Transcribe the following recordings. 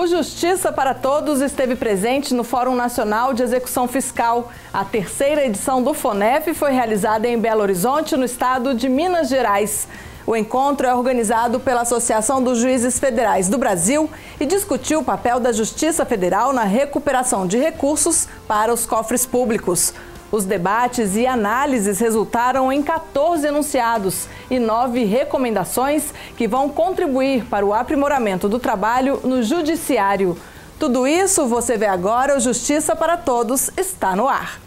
O Justiça para Todos esteve presente no Fórum Nacional de Execução Fiscal. A terceira edição do FONEF foi realizada em Belo Horizonte, no estado de Minas Gerais. O encontro é organizado pela Associação dos Juízes Federais do Brasil e discutiu o papel da Justiça Federal na recuperação de recursos para os cofres públicos. Os debates e análises resultaram em 14 enunciados e 9 recomendações que vão contribuir para o aprimoramento do trabalho no Judiciário. Tudo isso você vê agora. O Justiça para Todos está no ar.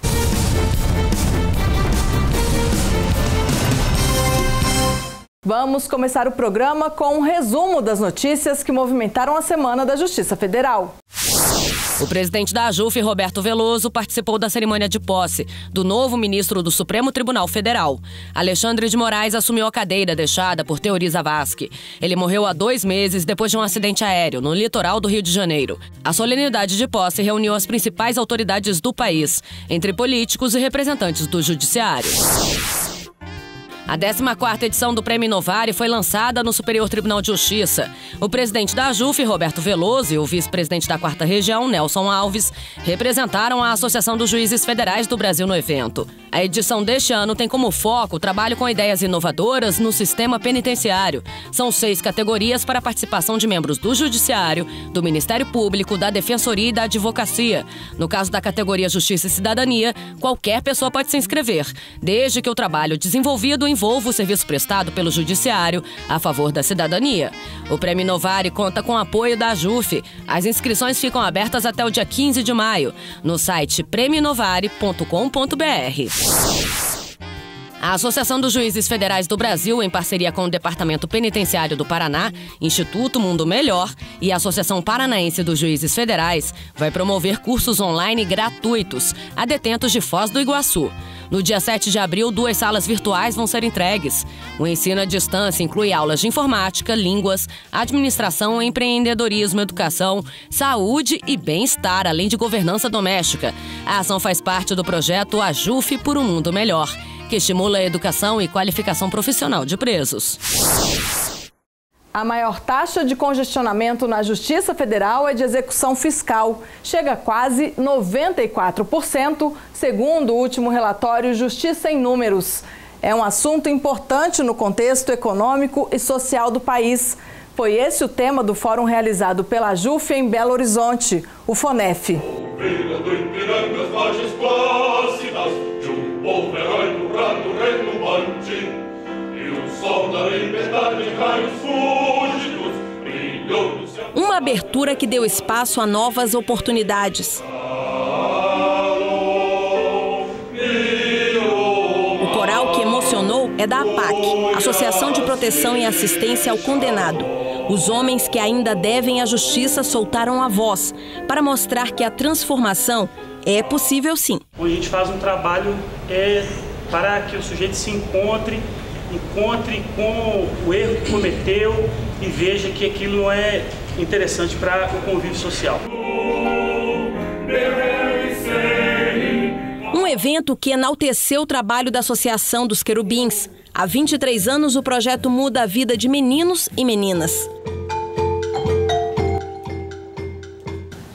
Vamos começar o programa com um resumo das notícias que movimentaram a semana da Justiça Federal. O presidente da AJUF, Roberto Veloso, participou da cerimônia de posse do novo ministro do Supremo Tribunal Federal. Alexandre de Moraes assumiu a cadeira deixada por Teori Zavascki. Ele morreu há 2 meses depois de um acidente aéreo no litoral do Rio de Janeiro. A solenidade de posse reuniu as principais autoridades do país, entre políticos e representantes do judiciário. A 14ª edição do Prêmio Inovari foi lançada no Superior Tribunal de Justiça. O presidente da AJUF, Roberto Veloso, e o vice-presidente da 4ª Região, Nelson Alves, representaram a Associação dos Juízes Federais do Brasil no evento. A edição deste ano tem como foco o trabalho com ideias inovadoras no sistema penitenciário. São 6 categorias para a participação de membros do Judiciário, do Ministério Público, da Defensoria e da Advocacia. No caso da categoria Justiça e Cidadania, qualquer pessoa pode se inscrever, desde que o trabalho desenvolvido envolva o serviço prestado pelo Judiciário a favor da cidadania. O Prêmio Inovari conta com o apoio da AJUF. As inscrições ficam abertas até o dia 15 de maio, no site premioinovari.com.br. A Associação dos Juízes Federais do Brasil, em parceria com o Departamento Penitenciário do Paraná, Instituto Mundo Melhor e a Associação Paranaense dos Juízes Federais, vai promover cursos online gratuitos a detentos de Foz do Iguaçu. No dia 7 de abril, 2 salas virtuais vão ser entregues. O ensino à distância inclui aulas de informática, línguas, administração, empreendedorismo, educação, saúde e bem-estar, além de governança doméstica. A ação faz parte do projeto AJUF por um Mundo Melhor, que estimula a educação e qualificação profissional de presos. A maior taxa de congestionamento na Justiça Federal é de execução fiscal. Chega a quase 94%, segundo o último relatório Justiça em Números. É um assunto importante no contexto econômico e social do país. Foi esse o tema do fórum realizado pela AJUF em Belo Horizonte, o FONEF. Uma abertura que deu espaço a novas oportunidades. O coral que emocionou é da APAC, Associação de Proteção e Assistência ao Condenado. Os homens que ainda devem à justiça soltaram a voz para mostrar que a transformação é possível sim. A gente faz um trabalho para que o sujeito se encontre com o erro que cometeu e veja que aquilo não é interessante para o convívio social. Um evento que enalteceu o trabalho da Associação dos Querubins. Há 23 anos, o projeto muda a vida de meninos e meninas.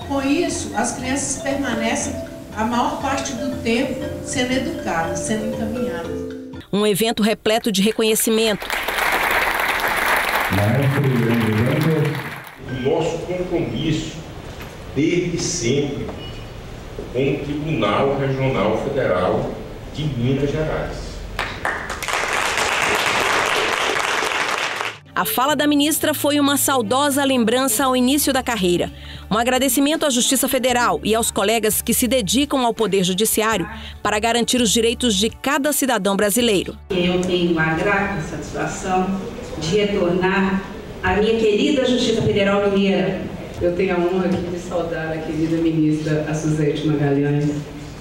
Com isso, as crianças permanecem a maior parte do tempo sendo educadas, sendo encaminhadas. Um evento repleto de reconhecimento. O nosso compromisso, desde sempre, com o Tribunal Regional Federal de Minas Gerais. A fala da ministra foi uma saudosa lembrança ao início da carreira. Um agradecimento à Justiça Federal e aos colegas que se dedicam ao Poder Judiciário para garantir os direitos de cada cidadão brasileiro. Eu tenho a grata satisfação de retornar à minha querida Justiça Federal Mineira. Eu tenho a honra aqui de saudar a querida ministra a Suzete Magalhães.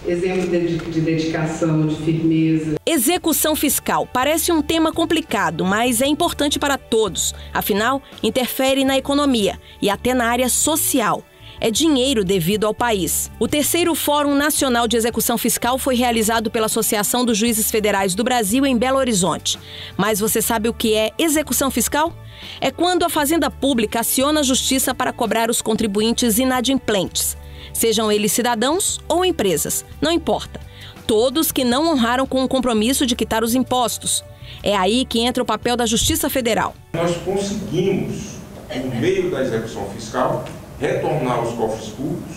Exemplo de dedicação, de firmeza. Execução fiscal parece um tema complicado, mas é importante para todos. Afinal, interfere na economia e até na área social. é dinheiro devido ao país. O terceiro Fórum Nacional de Execução Fiscal foi realizado pela Associação dos Juízes Federais do Brasil em Belo Horizonte. Mas você sabe o que é execução fiscal? É quando a Fazenda Pública aciona a Justiça para cobrar os contribuintes inadimplentes. Sejam eles cidadãos ou empresas, não importa. Todos que não honraram com o compromisso de quitar os impostos. É aí que entra o papel da Justiça Federal. Nós conseguimos, por meio da execução fiscal, retornar aos cofres públicos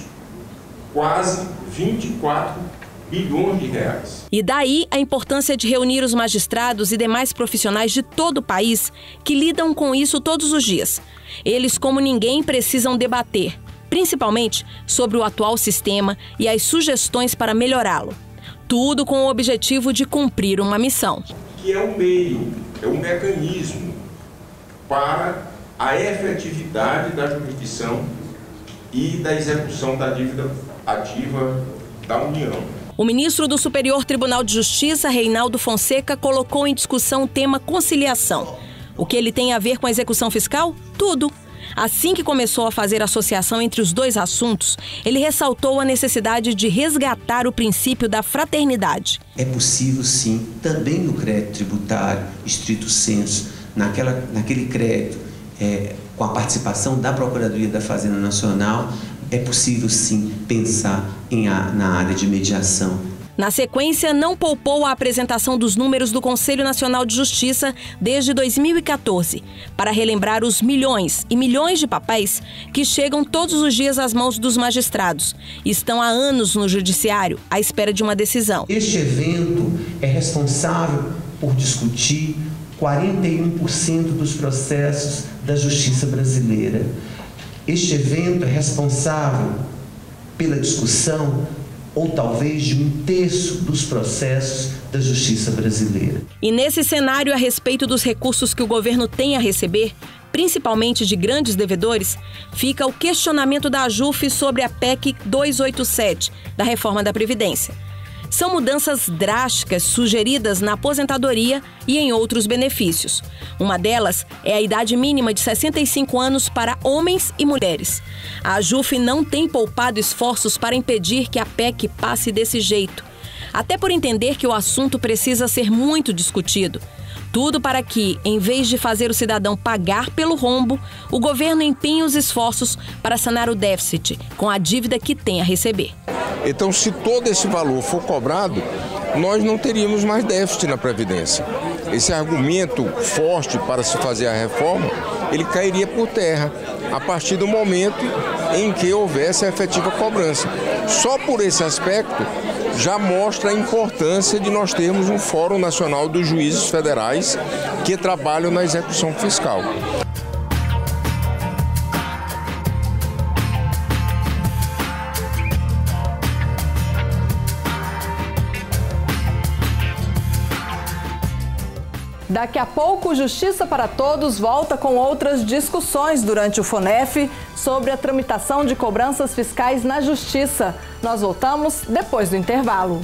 quase 24 bilhões de reais. E daí a importância de reunir os magistrados e demais profissionais de todo o país que lidam com isso todos os dias. Eles, como ninguém, precisam debater, principalmente sobre o atual sistema e as sugestões para melhorá-lo. Tudo com o objetivo de cumprir uma missão. Que é o meio, é o mecanismo para a efetividade da jurisdição e da execução da dívida ativa da União. O ministro do Superior Tribunal de Justiça, Reinaldo Fonseca, colocou em discussão o tema conciliação. O que ele tem a ver com a execução fiscal? Tudo. Assim que começou a fazer associação entre os dois assuntos, ele ressaltou a necessidade de resgatar o princípio da fraternidade. É possível, sim, também no crédito tributário, estrito sensu, naquele crédito, com a participação da Procuradoria da Fazenda Nacional, é possível, sim, pensar na área de mediação. Na sequência, não poupou a apresentação dos números do Conselho Nacional de Justiça desde 2014, para relembrar os milhões e milhões de papéis que chegam todos os dias às mãos dos magistrados e estão há anos no judiciário à espera de uma decisão. Este evento é responsável por discutir 41% dos processos da justiça brasileira. Este evento é responsável pela discussão ou talvez de 1/3 dos processos da justiça brasileira. E nesse cenário, a respeito dos recursos que o governo tem a receber, principalmente de grandes devedores, fica o questionamento da AJUF sobre a PEC 287, da reforma da Previdência. São mudanças drásticas sugeridas na aposentadoria e em outros benefícios. Uma delas é a idade mínima de 65 anos para homens e mulheres. A AJUF não tem poupado esforços para impedir que a PEC passe desse jeito, até por entender que o assunto precisa ser muito discutido. Tudo para que, em vez de fazer o cidadão pagar pelo rombo, o governo empenhe os esforços para sanar o déficit com a dívida que tem a receber. Então, se todo esse valor for cobrado, nós não teríamos mais déficit na Previdência. Esse argumento forte para se fazer a reforma, ele cairia por terra a partir do momento em que houvesse a efetiva cobrança. Só por esse aspecto já mostra a importância de nós termos um Fórum Nacional dos Juízes Federais que trabalham na execução fiscal. Daqui a pouco, Justiça para Todos volta com outras discussões durante o FONEF sobre a tramitação de cobranças fiscais na Justiça. Nós voltamos depois do intervalo.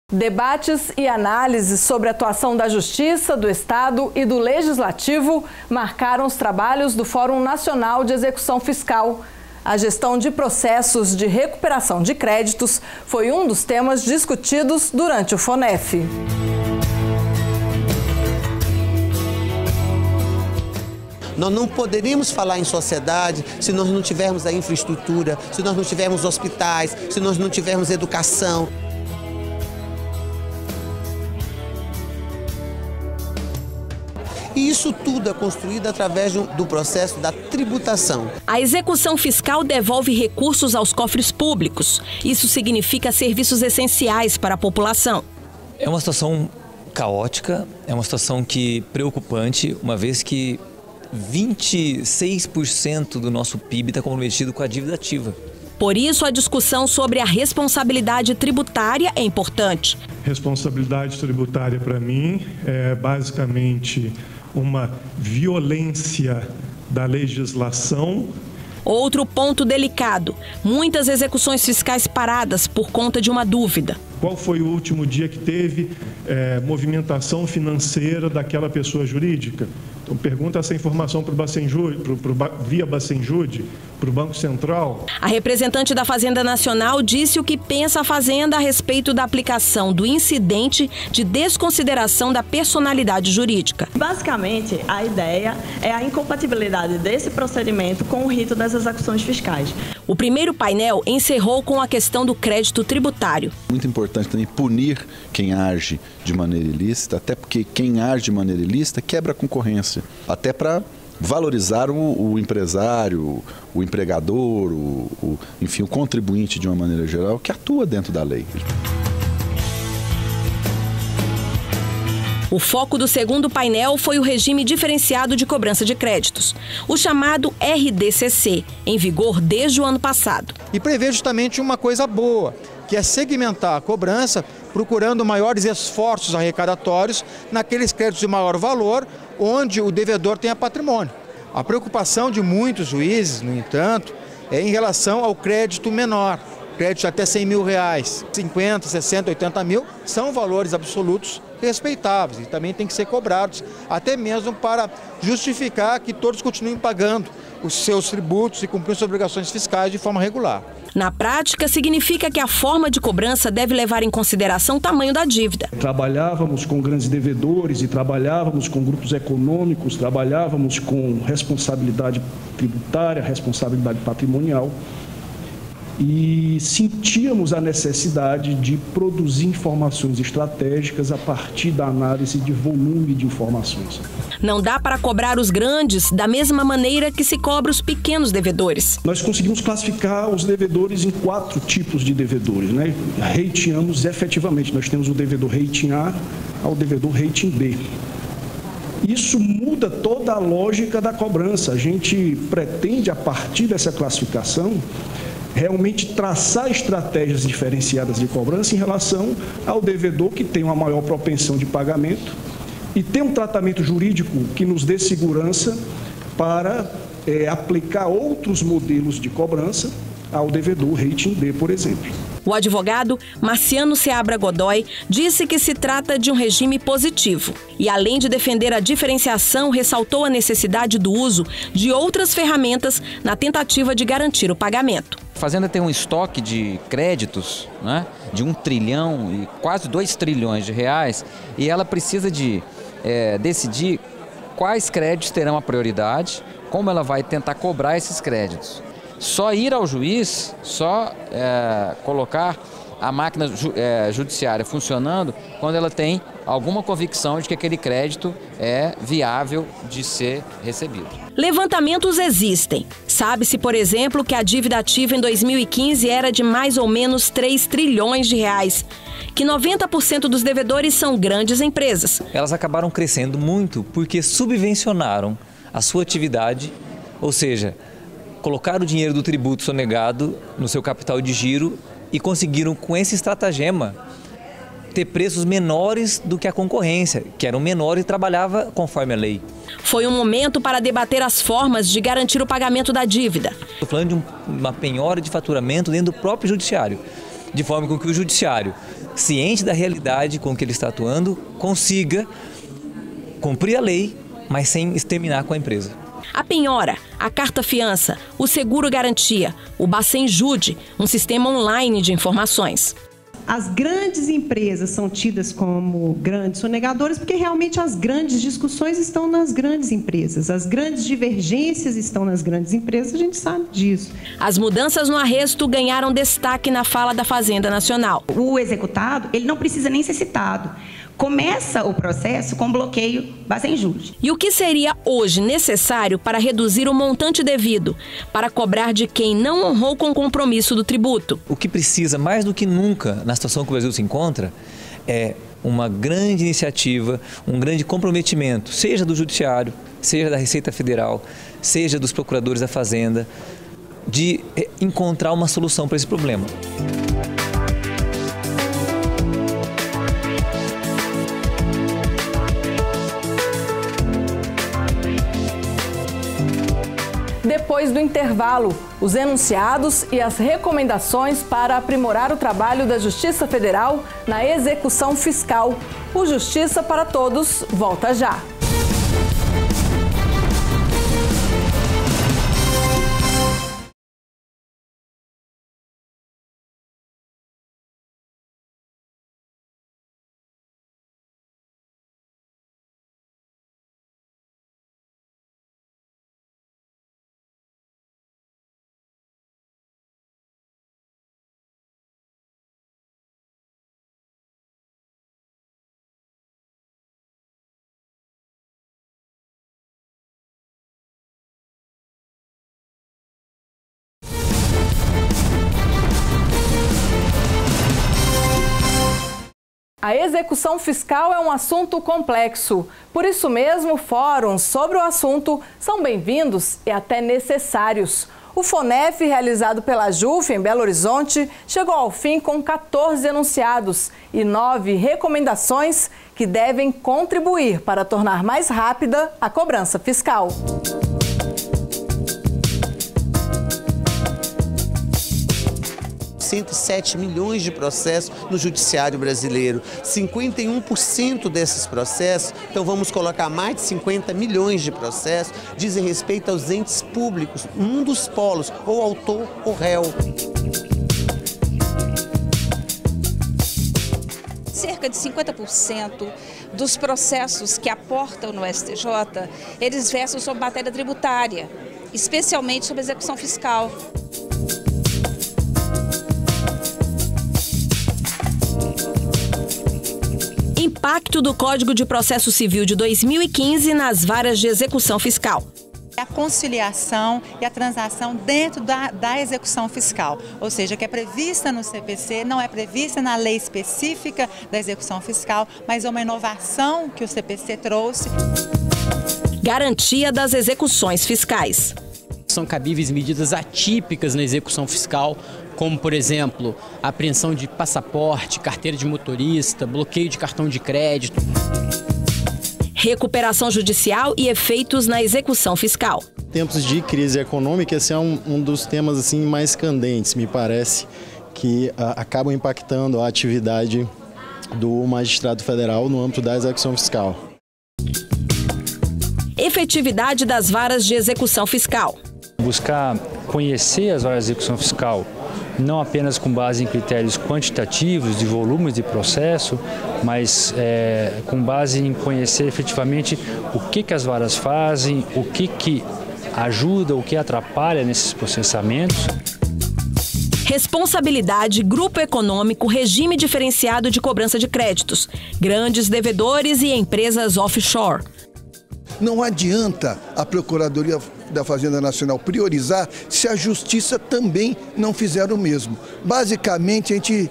Debates e análises sobre a atuação da Justiça, do Estado e do Legislativo marcaram os trabalhos do Fórum Nacional de Execução Fiscal. A gestão de processos de recuperação de créditos foi um dos temas discutidos durante o FONEF. Nós não poderíamos falar em sociedade se nós não tivermos a infraestrutura, se nós não tivermos hospitais, se nós não tivermos educação. E isso tudo é construído através do processo da tributação. A execução fiscal devolve recursos aos cofres públicos. Isso significa serviços essenciais para a população. É uma situação caótica, é uma situação preocupante, uma vez que 26% do nosso PIB está comprometido com a dívida ativa. Por isso, a discussão sobre a responsabilidade tributária é importante. Responsabilidade tributária, para mim, é basicamente uma violência da legislação. Outro ponto delicado: muitas execuções fiscais paradas por conta de uma dúvida. Qual foi o último dia que teve movimentação financeira daquela pessoa jurídica? Então, pergunta essa informação para o Bacenjude, via Bacenjude, para o Banco Central. A representante da Fazenda Nacional disse o que pensa a Fazenda a respeito da aplicação do incidente de desconsideração da personalidade jurídica. Basicamente, a ideia é a incompatibilidade desse procedimento com o rito das execuções fiscais. O primeiro painel encerrou com a questão do crédito tributário. Muito importante também punir quem age de maneira ilícita, até porque quem age de maneira ilícita quebra a concorrência, até para valorizar o empresário, o empregador, enfim, o contribuinte de uma maneira geral que atua dentro da lei. O foco do segundo painel foi o regime diferenciado de cobrança de créditos, o chamado RDCC, em vigor desde o ano passado. E prevê justamente uma coisa boa, que é segmentar a cobrança, procurando maiores esforços arrecadatórios naqueles créditos de maior valor, onde o devedor tenha patrimônio. A preocupação de muitos juízes, no entanto, é em relação ao crédito menor, crédito de até R$100 mil, 50, 60, 80 mil, são valores absolutos respeitáveis e também têm que ser cobrados, até mesmo para justificar que todos continuem pagando os seus tributos e cumprindo suas obrigações fiscais de forma regular. Na prática, significa que a forma de cobrança deve levar em consideração o tamanho da dívida. Trabalhávamos com grandes devedores e trabalhávamos com grupos econômicos, trabalhávamos com responsabilidade tributária, responsabilidade patrimonial. E sentíamos a necessidade de produzir informações estratégicas a partir da análise de volume de informações. Não dá para cobrar os grandes da mesma maneira que se cobra os pequenos devedores. Nós conseguimos classificar os devedores em 4 tipos de devedores, né? Rateamos efetivamente. Nós temos o devedor rating A ao devedor rating B. Isso muda toda a lógica da cobrança. A gente pretende, a partir dessa classificação, realmente traçar estratégias diferenciadas de cobrança em relação ao devedor que tem uma maior propensão de pagamento e tem um tratamento jurídico que nos dê segurança para aplicar outros modelos de cobrança ao devedor rating D, por exemplo. O advogado Marciano Seabra Godoy disse que se trata de um regime positivo e, além de defender a diferenciação, ressaltou a necessidade do uso de outras ferramentas na tentativa de garantir o pagamento. A Fazenda tem um estoque de créditos, né, de 1 trilhão e quase 2 trilhões de reais, e ela precisa de decidir quais créditos terão a prioridade, como ela vai tentar cobrar esses créditos. Só ir ao juiz, colocar a máquina judiciária funcionando quando ela tem alguma convicção de que aquele crédito é viável de ser recebido. Levantamentos existem. Sabe-se, por exemplo, que a dívida ativa em 2015 era de mais ou menos 3 trilhões de reais, que 90% dos devedores são grandes empresas. Elas acabaram crescendo muito porque subvencionaram a sua atividade, ou seja, colocaram o dinheiro do tributo sonegado no seu capital de giro e conseguiram, com esse estratagema, ter preços menores do que a concorrência, que eram menores e trabalhava conforme a lei. Foi um momento para debater as formas de garantir o pagamento da dívida. Estou falando de uma penhora de faturamento dentro do próprio judiciário, de forma com que o judiciário, ciente da realidade com que ele está atuando, consiga cumprir a lei, mas sem exterminar com a empresa. A penhora, a carta-fiança, o seguro-garantia, o Bacenjude, um sistema online de informações. As grandes empresas são tidas como grandes sonegadores porque realmente as grandes discussões estão nas grandes empresas, as grandes divergências estão nas grandes empresas, a gente sabe disso. As mudanças no arresto ganharam destaque na fala da Fazenda Nacional. O executado, ele não precisa nem ser citado. começa o processo com bloqueio base em juros. E o que seria hoje necessário para reduzir o montante devido, para cobrar de quem não honrou com o compromisso do tributo? O que precisa mais do que nunca na situação que o Brasil se encontra é uma grande iniciativa, um grande comprometimento, seja do Judiciário, seja da Receita Federal, seja dos procuradores da Fazenda, de encontrar uma solução para esse problema. Depois do intervalo, os enunciados e as recomendações para aprimorar o trabalho da Justiça Federal na execução fiscal. O Justiça para Todos volta já. A execução fiscal é um assunto complexo. Por isso mesmo, fóruns sobre o assunto são bem-vindos e até necessários. O FONEF, realizado pela JUF em Belo Horizonte, chegou ao fim com 14 enunciados e 9 recomendações que devem contribuir para tornar mais rápida a cobrança fiscal. $107 milhões de processos no judiciário brasileiro. 51% desses processos, então vamos colocar mais de 50 milhões de processos, dizem respeito aos entes públicos, um dos polos, ou autor ou réu. Cerca de 50% dos processos que aportam no STJ, eles versam sobre matéria tributária, especialmente sobre execução fiscal. Impacto do Código de Processo Civil de 2015 nas varas de execução fiscal. A conciliação e a transação dentro da execução fiscal, ou seja, que é prevista no CPC, não é prevista na lei específica da execução fiscal, mas é uma inovação que o CPC trouxe. Garantia das execuções fiscais. São cabíveis medidas atípicas na execução fiscal, como, por exemplo, a apreensão de passaporte, carteira de motorista, bloqueio de cartão de crédito. Recuperação judicial e efeitos na execução fiscal. Em tempos de crise econômica, esse é um dos temas assim, mais candentes, me parece, que acabam impactando a atividade do magistrado federal no âmbito da execução fiscal. Efetividade das varas de execução fiscal. Buscar conhecer as varas de execução fiscal, não apenas com base em critérios quantitativos de volumes de processo, mas com base em conhecer efetivamente o que as varas fazem, o que ajuda, o que atrapalha nesses processamentos. Responsabilidade, grupo econômico, regime diferenciado de cobrança de créditos, grandes devedores e empresas offshore. Não adianta a Procuradoria da Fazenda Nacional priorizar se a Justiça também não fizer o mesmo. Basicamente, a gente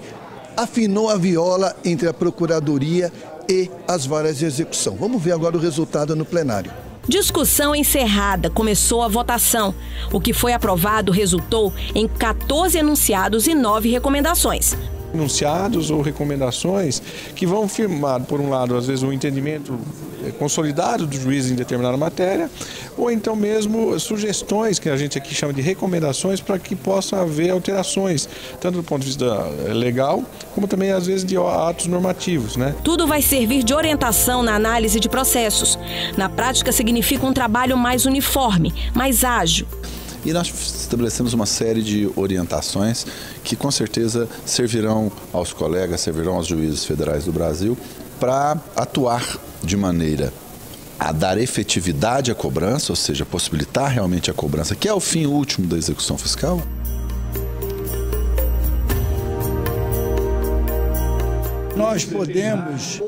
afinou a viola entre a Procuradoria e as varas de execução. Vamos ver agora o resultado no plenário. Discussão encerrada, começou a votação. O que foi aprovado resultou em 14 enunciados e 9 recomendações. Enunciados ou recomendações que vão firmar, por um lado, às vezes, um entendimento consolidado do juiz em determinada matéria, ou então mesmo sugestões, que a gente aqui chama de recomendações, para que possa haver alterações, tanto do ponto de vista legal, como também, às vezes, de atos normativos, né? Tudo vai servir de orientação na análise de processos. Na prática, significa um trabalho mais uniforme, mais ágil. E nós estabelecemos uma série de orientações que com certeza servirão aos colegas, servirão aos juízes federais do Brasil para atuar de maneira a dar efetividade à cobrança, ou seja, possibilitar realmente a cobrança, que é o fim último da execução fiscal. Nós podemos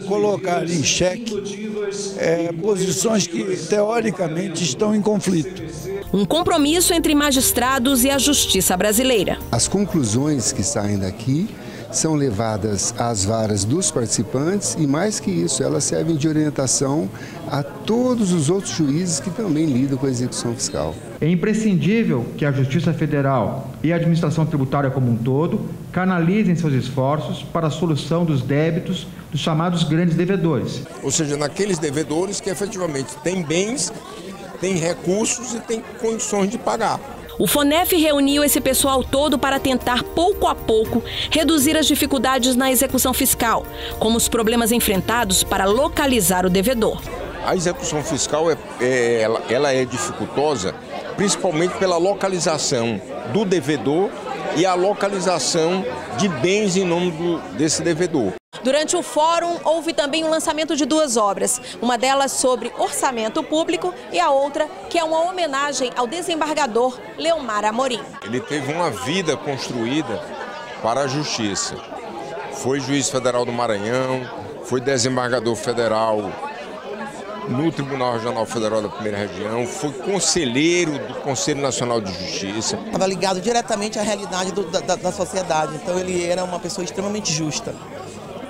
colocar em xeque posições que, teoricamente, estão em conflito. Um compromisso entre magistrados e a justiça brasileira. As conclusões que saem daqui são levadas às varas dos participantes e, mais que isso, elas servem de orientação a todos os outros juízes que também lidam com a execução fiscal. É imprescindível que a Justiça Federal e a administração tributária como um todo canalizem seus esforços para a solução dos débitos dos chamados grandes devedores. Ou seja, naqueles devedores que efetivamente têm bens, têm recursos e têm condições de pagar. O FONEF reuniu esse pessoal todo para tentar, pouco a pouco, reduzir as dificuldades na execução fiscal, como os problemas enfrentados para localizar o devedor. A execução fiscal ela é dificultosa, principalmente pela localização do devedor e a localização de bens em nome desse devedor. Durante o fórum, houve também o lançamento de 2 obras, uma delas sobre orçamento público e a outra que é uma homenagem ao desembargador Leomar Amorim. Ele teve uma vida construída para a justiça. Foi juiz federal do Maranhão, foi desembargador federal no Tribunal Regional Federal da Primeira Região, foi conselheiro do Conselho Nacional de Justiça. Estava ligado diretamente à realidade da sociedade, então ele era uma pessoa extremamente justa.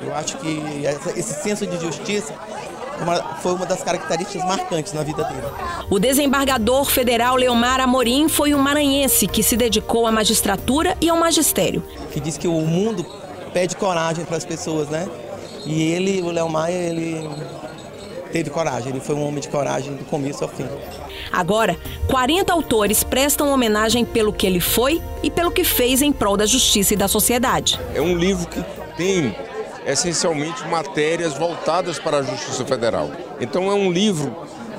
Eu acho que esse senso de justiça foi uma das características marcantes na vida dele. O desembargador federal Leomar Amorim foi um maranhense que se dedicou à magistratura e ao magistério. Que diz que o mundo pede coragem para as pessoas, né? E ele, o Leomar, ele teve coragem, ele foi um homem de coragem do começo ao fim. Agora, 40 autores prestam homenagem pelo que ele foi e pelo que fez em prol da justiça e da sociedade. É um livro que tem essencialmente matérias voltadas para a Justiça Federal. Então é um livro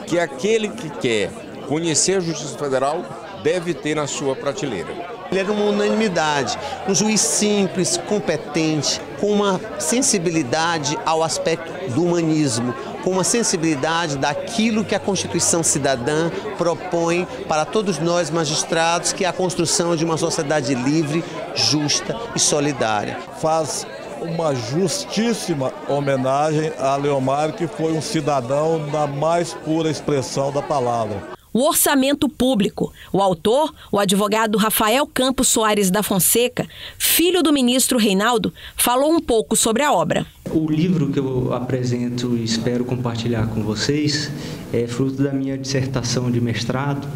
que aquele que quer conhecer a Justiça Federal deve ter na sua prateleira. Ele era uma unanimidade, um juiz simples, competente, com uma sensibilidade ao aspecto do humanismo, com uma sensibilidade daquilo que a Constituição Cidadã propõe para todos nós magistrados, que é a construção de uma sociedade livre, justa e solidária. Faz uma justíssima homenagem a Leomar, que foi um cidadão na mais pura expressão da palavra. O orçamento público. O autor, o advogado Rafael Campos Soares da Fonseca, filho do ministro Reinaldo, falou um pouco sobre a obra. O livro que eu apresento e espero compartilhar com vocês é fruto da minha dissertação de mestrado,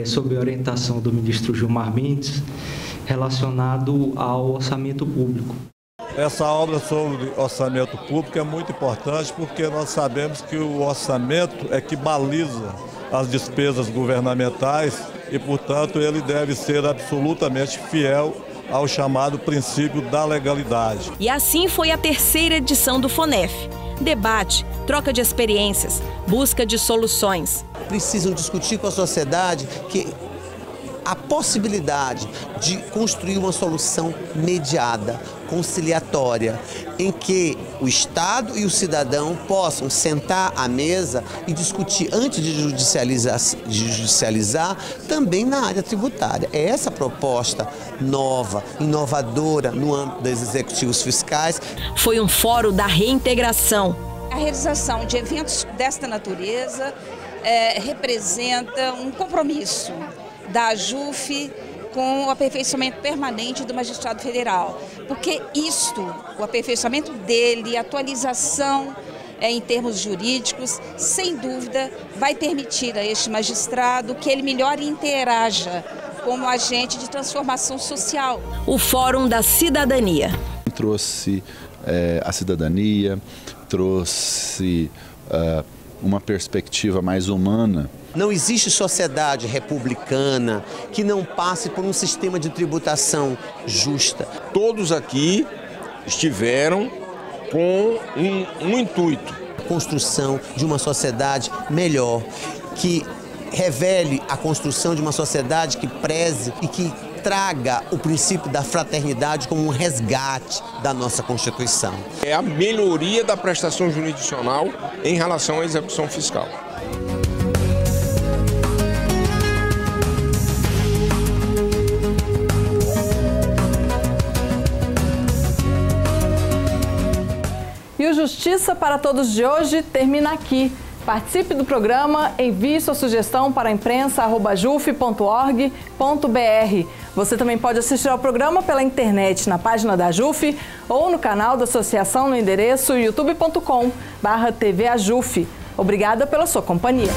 sob a orientação do ministro Gilmar Mendes, relacionado ao orçamento público. Essa obra sobre orçamento público é muito importante porque nós sabemos que o orçamento é que baliza as despesas governamentais e, portanto, ele deve ser absolutamente fiel ao chamado princípio da legalidade. E assim foi a 3ª edição do FONEF. Debate, troca de experiências, busca de soluções. Precisam discutir com a sociedade que a possibilidade de construir uma solução mediada, conciliatória, em que o Estado e o cidadão possam sentar à mesa e discutir antes de judicializar também na área tributária. É essa proposta nova, inovadora no âmbito dos executivos fiscais. Foi um fórum da reintegração. A realização de eventos desta natureza representa um compromisso da AJUF com o aperfeiçoamento permanente do magistrado federal, porque o aperfeiçoamento dele, a atualização em termos jurídicos, sem dúvida, vai permitir a este magistrado que ele melhor interaja como agente de transformação social. O Fórum da Cidadania. Trouxe a cidadania, trouxe uma perspectiva mais humana. Não existe sociedade republicana que não passe por um sistema de tributação justa. Todos aqui estiveram com um intuito. A construção de uma sociedade melhor, que revele a construção de uma sociedade que preze e que traga o princípio da fraternidade como um resgate da nossa Constituição. É a melhoria da prestação jurisdicional em relação à execução fiscal. E Justiça para Todos de hoje termina aqui. Participe do programa, envie sua sugestão para imprensa@juf.org.br. Você também pode assistir ao programa pela internet, na página da JUF ou no canal da associação no endereço youtube.com/tvajuf. Obrigada pela sua companhia.